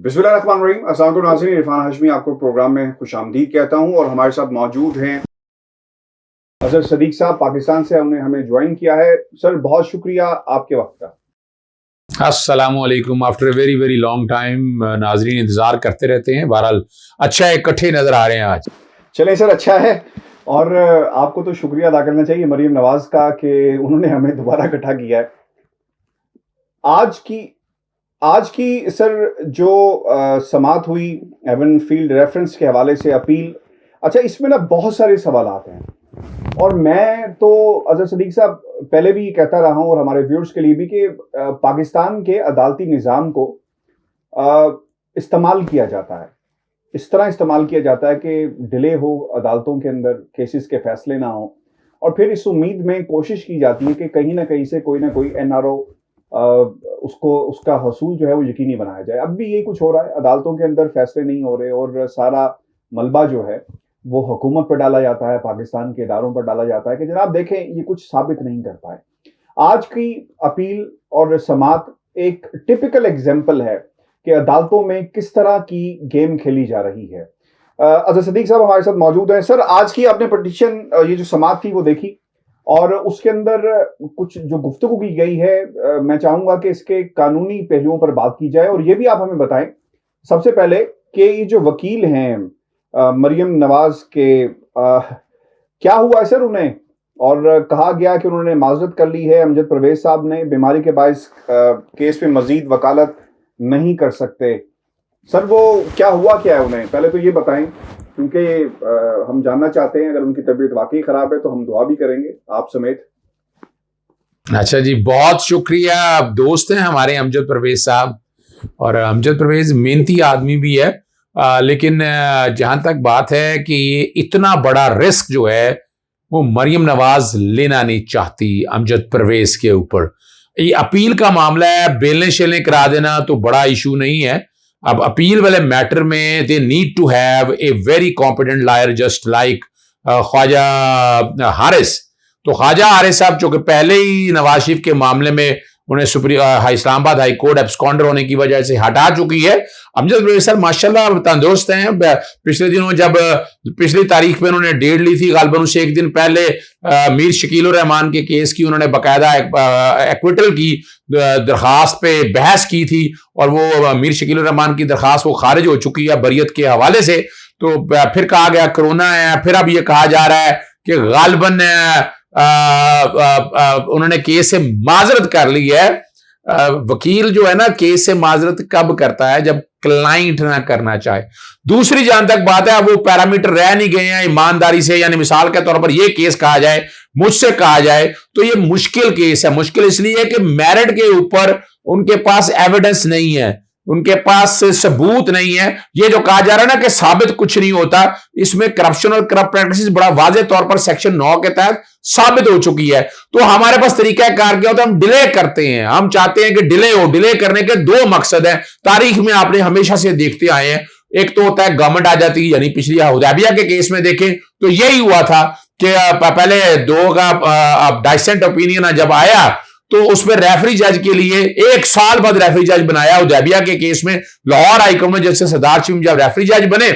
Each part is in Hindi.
बिस्मिल्लाहिर्रहमानिर्रहीम। अस्सलाम वालेकुम नाज़रीन, इरफान हाशमी आपको प्रोग्राम में खुशामदीद कहता हूँ और हमारे साथ मौजूद हैं अजहर सदीक साहब, पाकिस्तान से उन्होंने हमें ज्वाइन किया है। सर बहुत शुक्रिया आपके वक्त का। अस्सलामुअलैकुम। After a very very long time नाजरीन इंतजार करते रहते हैं। बहरहाल अच्छा है, इकट्ठे नजर आ रहे हैं आज। चलें सर, अच्छा है। और आपको तो शुक्रिया अदा करना चाहिए मरियम नवाज का कि उन्होंने हमें दोबारा इकट्ठा किया है। आज की सर जो समाअत हुई एवन फील्ड रेफरेंस के हवाले से अपील, अच्छा इसमें ना बहुत सारे सवालात हैं और मैं तो अजहर सदीक साहब पहले भी कहता रहा हूं और हमारे व्यूअर्स के लिए भी कि पाकिस्तान के अदालती निज़ाम को इस्तेमाल किया जाता है, इस तरह इस्तेमाल किया जाता है कि डिले हो अदालतों के अंदर, केसेस के फैसले ना हो, और फिर इस उम्मीद में कोशिश की जाती है कि कहीं ना कहीं से कोई ना कोई एनआरओ उसको उसका हसूल जो है वो यकीनी बनाया जाए। अब भी यही कुछ हो रहा है, अदालतों के अंदर फैसले नहीं हो रहे और सारा मलबा जो है वो हुकूमत पर डाला जाता है, पाकिस्तान के इदारों पर डाला जाता है कि जनाब देखें ये कुछ साबित नहीं कर पाए। आज की अपील और समाअत एक टिपिकल एग्जाम्पल है कि अदालतों में किस तरह की गेम खेली जा रही है। अजहर सदीक साहब हमारे साथ मौजूद हैं। सर आज की आपने पिटीशन, ये जो समाअत थी वो देखी और उसके अंदर कुछ जो गुफ्तगू की गई है, मैं चाहूंगा कि इसके कानूनी पहलुओं पर बात की जाए और ये भी आप हमें बताएं सबसे पहले कि ये जो वकील हैं मरियम नवाज के, क्या हुआ है सर उन्हें, और कहा गया कि उन्होंने माजरत कर ली है। अमजद परवेज साहब ने बीमारी के बायस केस में मजीद वकालत नहीं कर सकते। सर वो क्या हुआ, क्या है उन्हें, पहले तो ये बताएं क्योंकि हम जानना चाहते हैं। अगर उनकी तबीयत वाकई खराब है तो हम दुआ भी करेंगे आप समेत। अच्छा जी, बहुत शुक्रिया। आप दोस्त हैं हमारे अमजद परवेज साहब, और अमजद परवेज मेहनती आदमी भी है, लेकिन जहां तक बात है कि ये इतना बड़ा रिस्क जो है वो मरियम नवाज लेना नहीं चाहती अमजद परवेज के ऊपर। ये अपील का मामला है, बेलने शेलने करा देना तो बड़ा इशू नहीं है। अब अपील वाले मैटर में they need to have a very competent lawyer just like Khawaja Haris. तो ख्वाजा हारिस साहब जो कि पहले ही नवाज शरीफ के मामले में उन्हें इस्लामाबाद हाई कोर्ट एब्सकॉन्डर होने की वजह से हटा चुकी है। अमजद परवेज सर माशाल्लाह तंदुरुस्त हैं। पिछले दिनों जब पिछली तारीख में उन्होंने डेट ली थी, गालबन उससे एक दिन पहले मीर शकील उर रहमान के केस की उन्होंने बाकायदा एक्विटल की दरखास्त पे बहस की थी और वो मीर शकील उर रहमान की दरखास्त वो खारिज हो चुकी है बरियत के हवाले से। तो फिर कहा गया कोरोना है, फिर अब ये कहा जा रहा है कि गालबन उन्होंने केस से माजरत कर ली है। वकील जो है ना केस से माजरत कब करता है, जब क्लाइंट ना करना चाहे। दूसरी जहां तक बात है, अब वो पैरामीटर रह नहीं गए हैं ईमानदारी से, यानी मिसाल के तौर पर ये केस कहा जाए, मुझसे कहा जाए तो ये मुश्किल केस है। मुश्किल इसलिए कि मेरिट के ऊपर उनके पास एविडेंस नहीं है, उनके पास सबूत नहीं है। ये जो कहा जा रहा है ना कि साबित कुछ नहीं होता, इसमें करप्शन और करप्ट प्रैक्टिस बड़ा वाज़ेह तौर पर सेक्शन 9 के तहत साबित हो चुकी है। तो हमारे पास तरीका कार क्या होता है, हम डिले करते हैं। हम चाहते हैं कि डिले हो। डिले करने के दो मकसद हैं, तारीख में आपने हमेशा से देखते आए हैं। एक तो होता है गवर्नमेंट आ जाती है, यानी पिछली हुदैबिया के केस में देखें तो यही हुआ था कि पहले दो का डाइसेंट ओपिनियन जब आया तो उसमें रेफरी जज के लिए 1 साल बाद रेफरी जज बनाया। हुदैबिया के केस में लाहौर हाईकोर्ट में जस्टिस सरदार चीम जब रेफरी जज बने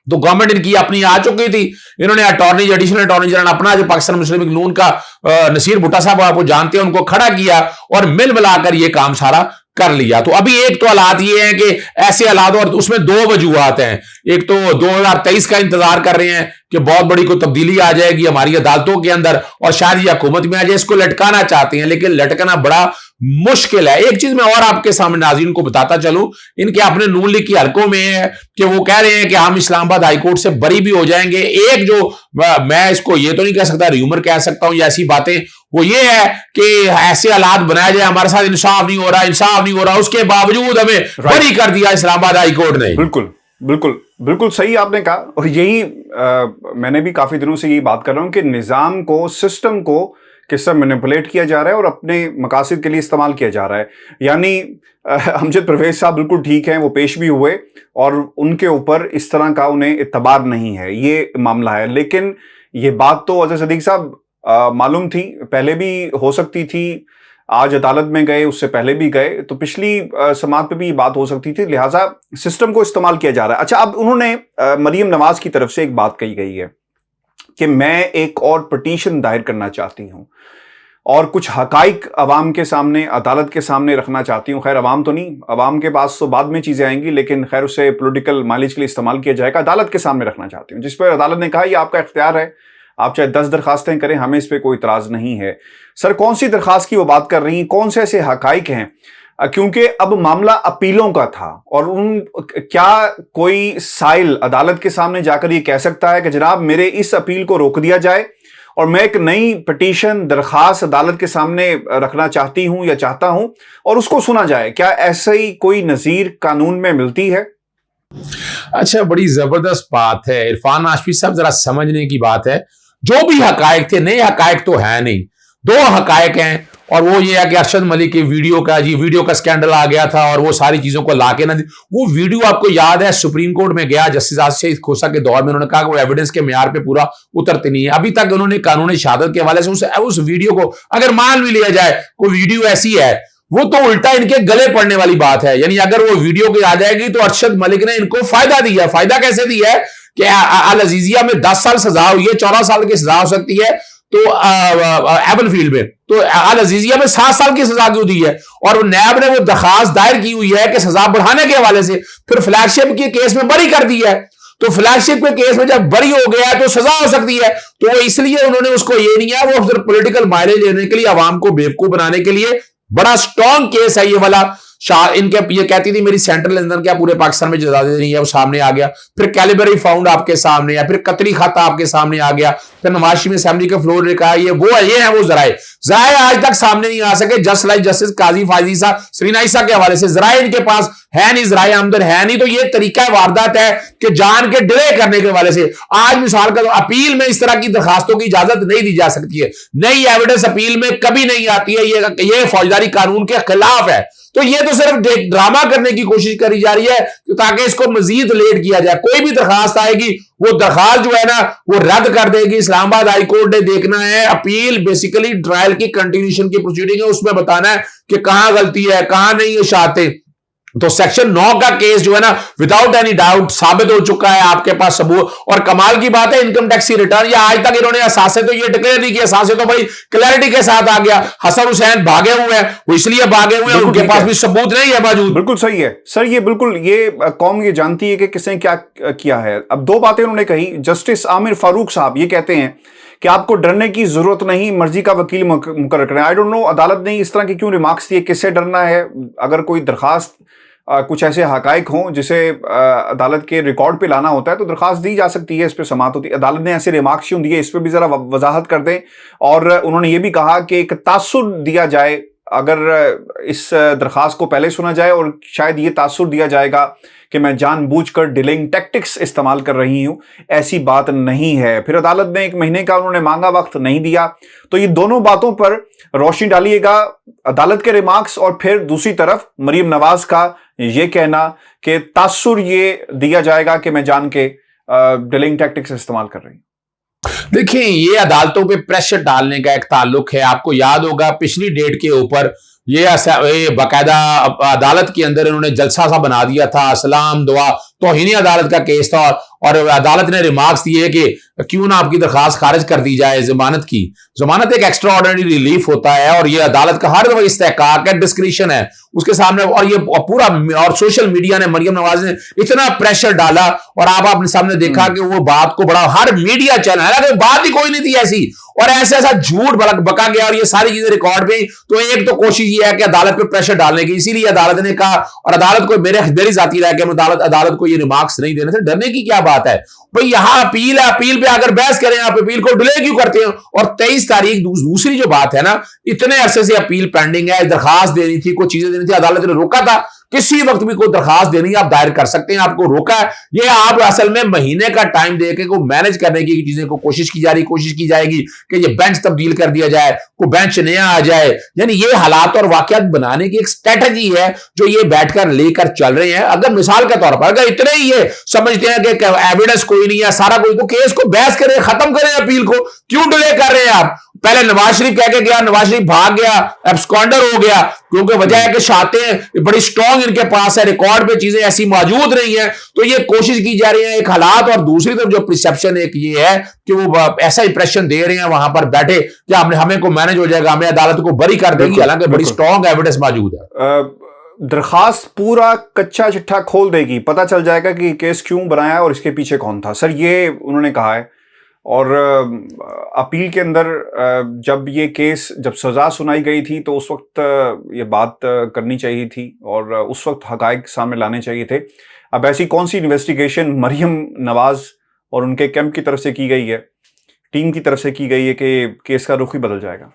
तो गवर्नमेंट इनकी अपनी आ चुकी थी। इन्होंने एडिशनल अटॉर्नी जनरल अपना जो पाकिस्तान मुस्लिम लीग नून का नसीर भुट्टा साहब आपको जानते हैं, उनको खड़ा किया और मिल मिलाकर ये काम सारा कर लिया। तो अभी एक तो हालात ये हैं कि ऐसे हालात, और उसमें 2 वजूहात हैं। एक तो 2023 का इंतजार कर रहे हैं कि बहुत बड़ी कोई तब्दीली आ जाएगी हमारी अदालतों के अंदर और शायद ये हुकूमत में आ जाए। इसको लटकाना चाहते हैं, लेकिन लटकाना बड़ा मुश्किल है। एक चीज मैं और आपके सामने नाज़रीन को बताता चलूं, इनके अपने नून लीग की हलकों में है कि वो कह रहे हैं कि हम इस्लामाबाद हाईकोर्ट से बरी भी हो जाएंगे। एक जो मैं इसको ये तो नहीं कह सकता, र्यूमर कह सकता हूं या ऐसी बातें, वो ये है कि ऐसे हालात बनाए जाए, हमारे साथ इंसाफ नहीं हो रहा, इंसाफ नहीं हो रहा, उसके बावजूद हमें बरी कर दिया इस्लामाबाद हाईकोर्ट ने। बिल्कुल बिल्कुल बिल्कुल सही आपने कहा। और यही मैंने भी काफी दिनों से यही बात कर रहा हूं कि निजाम को, सिस्टम को किस तरह मैनिपुलेट किया जा रहा है और अपने मकासद के लिए इस्तेमाल किया जा रहा है। यानी अमजद परवेज साहब बिल्कुल ठीक हैं, वो पेश भी हुए और उनके ऊपर इस तरह का उन्हें इत्तबार नहीं है, ये मामला है। लेकिन ये बात तो अजहर सदीक साहब मालूम थी, पहले भी हो सकती थी। आज अदालत में गए, उससे पहले भी गए, तो पिछली समाअत पे भी ये बात हो सकती थी, लिहाजा सिस्टम को इस्तेमाल किया जा रहा है। अच्छा, अब उन्होंने मरियम नवाज की तरफ से एक बात कही गई है कि मैं एक और पिटीशन दायर करना चाहती हूं और कुछ हकाइक अवाम के सामने, अदालत के सामने रखना चाहती हूं। खैर अवाम तो नहीं, अवाम के पास तो बाद में चीज़ें आएंगी, लेकिन खैर उसे पॉलिटिकल माइलेज के लिए इस्तेमाल किया जाएगा। अदालत के सामने रखना चाहती हूं, जिस पर अदालत ने कहा ये आपका इख्तियार है, आप चाहे 10 दरखास्तें करें, हमें इस पर कोई इतराज़ नहीं है। सर, कौन सी दरखास्त की वो बात कर रही हैं, कौन से ऐसे हकाइक हैं? क्योंकि अब मामला अपीलों का था और क्या कोई साइल अदालत के सामने जाकर ये कह सकता है कि जनाब मेरे इस अपील को रोक दिया जाए और मैं एक नई पिटीशन दरखास्त अदालत के सामने रखना चाहती हूं या चाहता हूं और उसको सुना जाए? क्या ऐसी कोई नज़ीर कानून में मिलती है? अच्छा, बड़ी जबरदस्त बात है इरफान हाशमी साहब, जरा समझने की बात है। जो भी हकायक थे, नए हकायक तो है नहीं, दो हकायक हैं और वो ये है कि अरशद मलिक की वीडियो का स्कैंडल आ गया था और वो सारी चीजों को लाके ना, वो वीडियो आपको याद है सुप्रीम कोर्ट में गया जस्टिस आसिफ खोसा के दौर में, उन्होंने कहा कि वो एविडेंस के म्यार पे पूरा उतरते नहीं है। अभी तक उन्होंने कानूनी शहादत के हवाले से उस वीडियो को अगर मान भी लिया जाए कोई वीडियो ऐसी है, वो तो उल्टा इनके गले पड़ने वाली बात है। यानी अगर वो वीडियो को आ जाएगी तो अरशद मलिक ने इनको फायदा दिया। फायदा कैसे दिया है कि अल अजीजिया में 10 साल सजा हुई है, 14 साल की सजा हो सकती है, तो एवन फील्ड में तो अल अजीजिया में 7 साल की सजा क्यों दी है? और नैब ने वो दरखास्त दायर की हुई है कि सजा बढ़ाने के हवाले से, फिर फ्लैगशिप के केस में बरी कर दी है। तो फ्लैगशिप के केस में जब बरी हो गया तो सजा हो सकती है, तो इसलिए उन्होंने उसको ये नहीं है, वो पॉलिटिकल माइलेज लेने के लिए, आवाम को बेवकूफ बनाने के लिए, बड़ा स्ट्रॉन्ग केस है ये वाला। इनके ये कहती थी मेरी सेंट्रल लंदन क्या पूरे पाकिस्तान में जजा दे रही है, वो सामने आ गया। फिर कैलिबरी फाउंड आपके सामने आया, फिर कतरी खाता आपके सामने आ गया, फिर नवाज शरीफ असेंबली के फ्लोर ने कहा ये है वो जराए आज तक सामने नहीं आ सके, जस्ट लाइक जस्टिस काजी फाजीसा श्रीनाइसा के हवाले से। जराए इनके पास है नहीं, जराए आमदन है नहीं, तो ये तरीका वारदात है कि जान के डिले करने के हवाले से। आज मिसाल का अपील में इस तरह की दरखास्तों की इजाजत नहीं दी जा सकती है, नई एविडेंस अपील में कभी नहीं आती है, ये फौजदारी कानून के खिलाफ है। तो ये तो सिर्फ ड्रामा करने की कोशिश करी जा रही है ताकि इसको मजीद लेट किया जाए। कोई भी दरखास्त आएगी वो दरखास्त जो है ना वो रद्द कर देगी। इस्लामाबाद हाई कोर्ट ने देखना है, अपील बेसिकली ट्रायल की कंटिन्यूएशन की प्रोसीडिंग है, उसमें बताना है कि कहां गलती है कहां नहीं है शाते। तो सेक्शन 9 का केस जो है ना विदाउट एनी डाउट साबित हो चुका है, आपके पास सबूत। और कमाल की बात है इनकम टैक्स की रिटर्न, या आज तक इन्होंने असासे तो ये डिक्लेयर नहीं किया, असासे तो भाई क्लैरिटी के साथ आ गया। हसन हुसैन भागे हुए हैं, वो इसलिए भागे हुए हैं उनके पास भी सबूत नहीं है मौजूद। बिल्कुल सही है सर, ये बिल्कुल ये कौम ये जानती है कि किसने क्या किया है। अब दो बातें उन्होंने कही। जस्टिस आमिर फारूक साहब ये कहते हैं कि आपको डरने की जरूरत नहीं, मर्जी का वकील मुकर्रर करें। आई डोंट नो अदालत ने इस तरह के क्यों रिमार्क्स दिए, किससे डरना है? अगर कोई दरखास्त कुछ ऐसे हकाइक हों जिसे अदालत के रिकॉर्ड पे लाना होता है तो दरखास्त दी जा सकती है, इस पर समाअत होती है। अदालत ने ऐसे रिमार्क्स क्यों दिए, इस पर भी ज़रा वजाहत कर दें। और उन्होंने ये भी कहा कि एक तासुर दिया जाए, अगर इस दरखास्त को पहले सुना जाए और शायद ये तासुर दिया जाएगा कि मैं जानबूझकर डिलेइंग टैक्टिक्स इस्तेमाल कर रही हूं, ऐसी बात नहीं है। फिर अदालत ने 1 महीने का उन्होंने मांगा वक्त, नहीं दिया। तो ये दोनों बातों पर रोशनी डालिएगा, अदालत के रिमार्क्स और फिर दूसरी तरफ मरियम नवाज का ये कहना कि तासुर ये दिया जाएगा कि मैं जान के डिलेइंग टैक्टिक्स इस्तेमाल कर रही हूं। देखिए, ये अदालतों पे प्रेशर डालने का एक ताल्लुक है। आपको याद होगा पिछली डेट के ऊपर ये बाकायदा अदालत के अंदर इन्होंने जलसा सा बना दिया था, सलाम दुआ तौहीन अदालत का केस था, और अदालत ने रिमार्क्स दिए कि क्यों ना आपकी दरखास्त खारिज कर दी जाए जमानत की। जमानत एक एक्स्ट्रा ऑर्डिनरी रिलीफ होता है और ये अदालत का हर वक्त इस्तेहकाक है, डिस्क्रिशन है उसके सामने। और ये पूरा और सोशल मीडिया ने, मरियम नवाज ने इतना प्रेशर डाला और आप आपने सामने देखा कि वो बात को बड़ा हर मीडिया चैनल, हालांकि बात ही कोई नहीं थी ऐसी, और ऐसा झूठ बका गया और ये सारी चीजें रिकॉर्ड पे। तो एक तो कोशिश ये है कि अदालत पे प्रेशर डालने की, इसीलिए अदालत ने कहा, और अदालत को मेरी जाती रहा कि अदालत को ये रिमार्क्स नहीं देने से डरने की क्या बात है भाई। यहां अपील है, अपील पे अगर बहस करें आप अपील को डिले क्यों करते हैं? और 23 तारीख दूसरी जो बात है ना, इतने अरसे से अपील पेंडिंग है, दरखास्त देनी थी, कुछ चीजें देनी थी, अदालत ने रोका था। किसी वक्त भी कोई दरखास्त देनी है आप दायर कर सकते हैं, आपको रोका है। ये आप असल में महीने का टाइम देके को मैनेज करने की चीजें को कोशिश की जाएगी कि ये बेंच तब्दील कर दिया जाए, को बेंच नया आ जाए। यानी ये हालात और वाकयात बनाने की एक स्ट्रेटजी है जो ये बैठकर लेकर चल रहे हैं। अगर मिसाल के तौर पर अगर इतने ही ये समझते हैं कि एविडेंस कोई नहीं है, सारा कोई, तो केस को बहस करें, खत्म करें अपील को, क्यों डिले कर रहे हैं आप? पहले नवाज शरीफ कह के गया, नवाज शरीफ भाग गया, एब्सकॉन्डर हो गया, क्योंकि वजह है कि शातें बड़ी स्ट्रांग इनके पास है, रिकॉर्ड पे चीजें ऐसी मौजूद नहीं है। तो ये कोशिश की जा रही है एक हालात, और दूसरी तरफ जो परसेप्शन एक ये है कि वो ऐसा इंप्रेशन दे रहे हैं वहां पर बैठे कि हमें को मैनेज हो जाएगा, हमें अदालत को बरी कर देगी, हालांकि बड़ी स्ट्रांग एविडेंस मौजूद है। दरखास्त पूरा कच्चा चिट्ठा खोल देगी, पता चल जाएगा कि केस क्यों बनाया और इसके पीछे कौन था। सर ये उन्होंने कहा है, और अपील के अंदर जब सज़ा सुनाई गई थी तो उस वक्त ये बात करनी चाहिए थी और उस वक्त हक़ाइक़ सामने लाने चाहिए थे। अब ऐसी कौन सी इन्वेस्टिगेशन मरियम नवाज़ और उनके कैंप की तरफ से की गई है, टीम की तरफ से की गई है कि केस का रुख ही बदल जाएगा?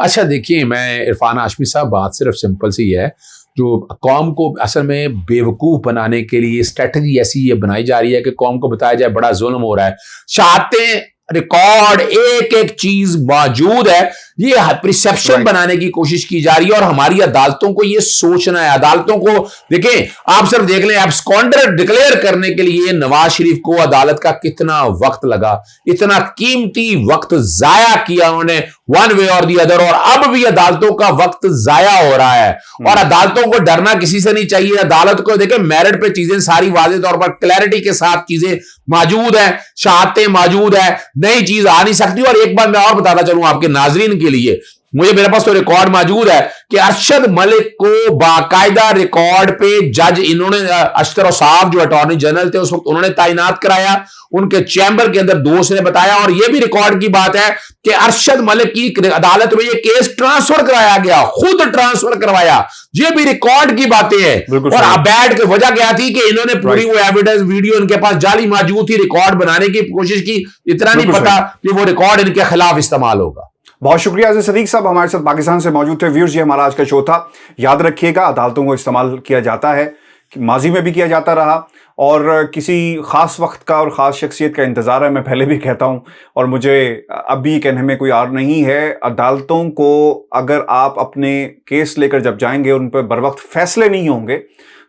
अच्छा देखिए, मैं इरफान हाशमी साहब, बात सिर्फ सिंपल सी है, जो कौम को असल में बेवकूफ़ बनाने के लिए स्ट्रेटजी ऐसी ये बनाई जा रही है कि कौम को बताया जाए बड़ा जुल्म हो रहा है, चाहते रिकॉर्ड एक एक चीज मौजूद है, ये परसेप्शन बनाने की कोशिश की जा रही है। और हमारी अदालतों को ये सोचना है, अदालतों को देखें, आप सिर्फ देख लें, एब्सकॉन्डर डिक्लेयर करने के लिए नवाज शरीफ को अदालत का कितना वक्त लगा, इतना कीमती वक्त जाया किया उन्होंने वन वे और दी अदर, और अब भी अदालतों का वक्त जाया हो रहा है। और अदालतों को डरना किसी से नहीं चाहिए। अदालत को देखें, मेरिट पे चीजें सारी वाज़ेह तौर पर क्लैरिटी के साथ चीजें मौजूद है, शहादतें मौजूद है, नई चीज आ नहीं सकती। और एक बार मैं और बताता चलूं आपके नाजरीन के लिए, मेरे पास तो रिकॉर्ड मौजूद है कि अरशद मलिक को बाकायदा रिकॉर्ड पे जज इन्होंने अशतर साहब जो अटॉर्नी जनरल थे उस वक्त उन्होंने तैनात कराया, उनके चैम्बर के अंदर दोस्त ने बताया। और यह भी रिकॉर्ड की बात है कि अरशद मलिक की अदालत में यह केस ट्रांसफर कराया गया, खुद ट्रांसफर करवाया। ये भी रिकॉर्ड की बातें हैं। और अबैड की वजह क्या थी कि इन्होंने पूरी वो एविडेंस वीडियो इनके पास जाली मौजूद थी, रिकॉर्ड बनाने की कोशिश की, इतना नहीं पता कि वो रिकॉर्ड इनके खिलाफ इस्तेमाल होगा। बहुत शुक्रिया अज़ीज़ सदीक साहब, हमारे साथ पाकिस्तान से मौजूद थे। व्यूअर्स, ये हमारा आज का शो था। याद रखिएगा, अदालतों को इस्तेमाल किया जाता है, माजी में भी किया जाता रहा, और किसी ख़ास वक्त का और ख़ास शख्सियत का इंतज़ार है। मैं पहले भी कहता हूँ और मुझे अब भी कहने में कोई आर नहीं है। अदालतों को अगर आप अपने केस लेकर जब जाएंगे, उन पर बर वक्त फ़ैसले नहीं होंगे,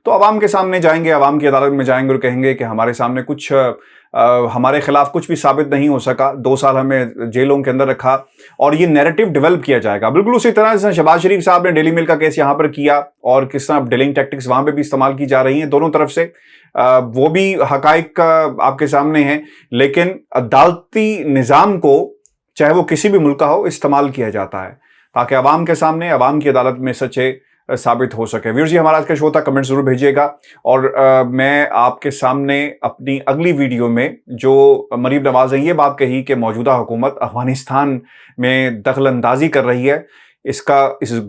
तो आवाम के सामने जाएंगे, आवाम की अदालत में जाएंगे और कहेंगे कि हमारे सामने कुछ हमारे खिलाफ कुछ भी साबित नहीं हो सका, 2 साल हमें जेलों के अंदर रखा, और ये नैरेटिव डेवलप किया जाएगा। बिल्कुल उसी तरह जैसे शहबाज शरीफ साहब ने डेली मेल का केस यहाँ पर किया, और किस तरह डिलिंग टैक्टिक्स वहाँ पे भी इस्तेमाल की जा रही हैं दोनों तरफ से, वो भी हकाइक आपके सामने हैं। लेकिन अदालती निज़ाम को, चाहे वो किसी भी मुल्क का हो, इस्तेमाल किया जाता है ताकि अवाम के सामने, अवाम की अदालत में सच्चे साबित हो सके। व्यूअर्स, जी हमारा आज का शो था, कमेंट जरूर भेजिएगा। और मैं आपके सामने अपनी अगली वीडियो में जो मरीम नवाज ने ये बात कही कि मौजूदा हुकूमत अफगानिस्तान में दखल अंदाजी कर रही है, इस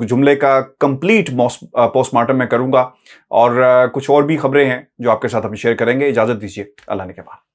जुमले का कंप्लीट पोस्टमार्टम मैं करूँगा, और कुछ और भी खबरें हैं जो आपके साथ हम शेयर करेंगे। इजाज़त दीजिए, अल्लाह ने के बाद।